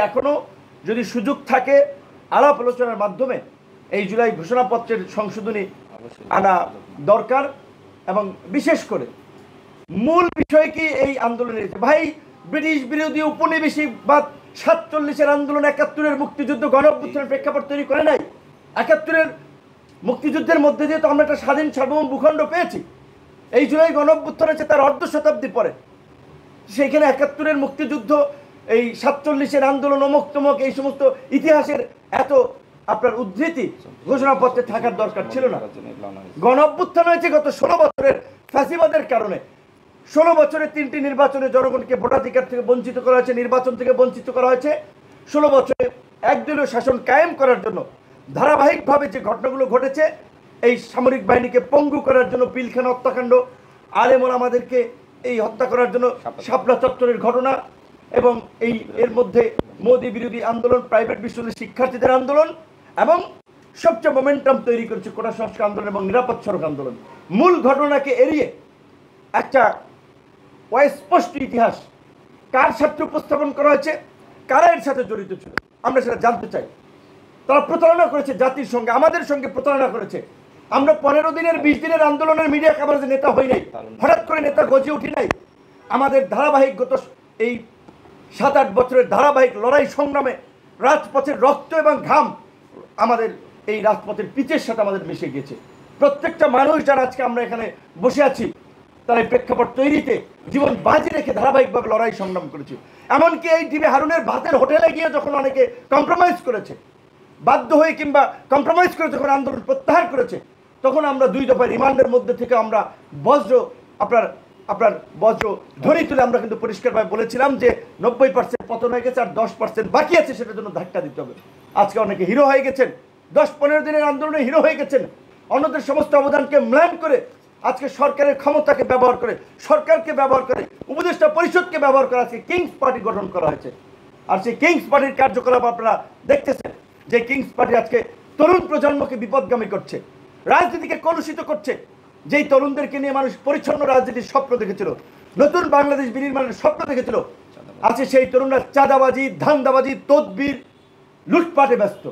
এখনো যদি সুযোগ থাকে আলাপ আলোচনার মাধ্যমে এই জুলাই ঘোষণাপত্রের সংশোধনী আনা দরকার। এবং বিশেষ করে মূল বিষয় কি এই আন্দোলনের, ভাই ব্রিটিশ বিরোধী উপনিবেশিকবাদ 47-এর আন্দোলন, 71-এর মুক্তিযুদ্ধ গণ অভ্যুত্থানের প্রেক্ষাপট তৈরি করে নাই। 71-এর মুক্তিযুদ্ধের মধ্যে দিয়ে তো আমরা একটা স্বাধীন সার্বভৌম ভূখণ্ড পেয়েছি। এই জুলাই গণ অভ্যুত্থান হচ্ছে তার অর্ধ শতাব্দী পরে। সেইখানে 71-এর মুক্তিযুদ্ধ, এই 47-এর আন্দোলন, অমুক তমুক এই সমস্ত ইতিহাসের এত আপনার উদ্ধৃতি ঘোষণাপত্রে থাকার দরকার ছিল না। গণ অভ্যুত্থান হয়েছে গত 16 বছরের ফ্যাসিবাদের কারণে। 16 বছরে 3টি নির্বাচনে জনগণকে ভোটাধিকার থেকে বঞ্চিত করা হয়েছে, নির্বাচন থেকে বঞ্চিত করা হয়েছে। 16 বছরে একদলীয় শাসন কায়েম করার জন্য ধারাবাহিকভাবে যে ঘটনাগুলো ঘটেছে, এই সামরিক বাহিনীকে পঙ্গু করার জন্য পিলখানা হত্যাকাণ্ড, আলেমন আমাদেরকে এই হত্যা করার জন্য শাপলা চত্বরের ঘটনা, এবং এর মধ্যে মোদী বিরোধী আন্দোলন, প্রাইভেট বিশ্ববিদ্যালয়ের শিক্ষার্থীদের আন্দোলন, এবং সবচেয়ে মোমেন্টাম তৈরি করেছে কোটা সংস্কার আন্দোলন এবং নিরাপদ সড়ক আন্দোলন। মূল ঘটনাকে এড়িয়ে একটা অস্পষ্ট ইতিহাস কার সাথে উপস্থাপন করা হয়েছে, কারা এর সাথে জড়িত ছিল, আমরা সেটা জানতে চাই। তারা প্রতারণা করেছে জাতির সঙ্গে, আমাদের সঙ্গে প্রতারণা করেছে। আমরা 15 দিনের 20 দিনের আন্দোলনের মিডিয়া কভারেজে নেতা হই নাই, হঠাৎ করে নেতা গজে উঠি নাই। আমাদের ধারাবাহিক গত এই 7-8 বছরের ধারাবাহিক লড়াই সংগ্রামে রাজপথের রক্ত এবং ঘাম আমাদের এই রাজপথের পিচের সাথে আমাদের মিশে গিয়েছে। প্রত্যেকটা মানুষ যারা আজকে আমরা এখানে বসে আছি, তারা এই প্রেক্ষাপট তৈরিতে জীবন বাজি রেখে ধারাবাহিকভাবে লড়াই সংগ্রাম করেছে। এমনকি এই টিভি হারুনের ভাতের হোটেলে গিয়ে যখন অনেকে কম্প্রোমাইজ করেছে, বাধ্য হয়ে কিংবা কম্প্রোমাইজ করে যখন আন্দোলন প্রত্যাহার করেছে, তখন আমরা 2 দফা রিমান্ডের মধ্যে থেকে আমরা আপনার বজ্র ধরে তুলে আমরা কিন্তু পরিষ্কারভাবে বলেছিলাম যে 90% পতন হয়ে গেছে, আর 10% বাকি আছে, সেটার জন্য ধাক্কা দিতে হবে। আজকে অনেকে হিরো হয়ে গেছেন, 10-15 দিনের আন্দোলনে হিরো হয়ে গেছেন, অন্যদের সমস্ত অবদানকে ম্লান করে আজকে সরকারের ক্ষমতাকে ব্যবহার করে, সরকারকে ব্যবহার করে, উপদেষ্টা পরিষদকে ব্যবহার করে আজকে কিংস পার্টি গঠন করা হয়েছে। আর সেই কিংস পার্টির কার্যকলাপ আপনারা দেখতেছেন যে কিংস পার্টি আজকে তরুণ প্রজন্মকে বিপদগামী করছে, রাজনীতিকে কলুষিত করছে। যেই তরুণদেরকে নিয়ে মানুষ পরিচ্ছন্ন রাজনীতির স্বপ্ন দেখেছিল, নতুন বাংলাদেশ বিনির্মাণের স্বপ্ন দেখেছিল, আছে সেই তরুণরা চাঁদাবাজি, ধান্দাবাজি, তদবির, লুটপাটে ব্যস্ত।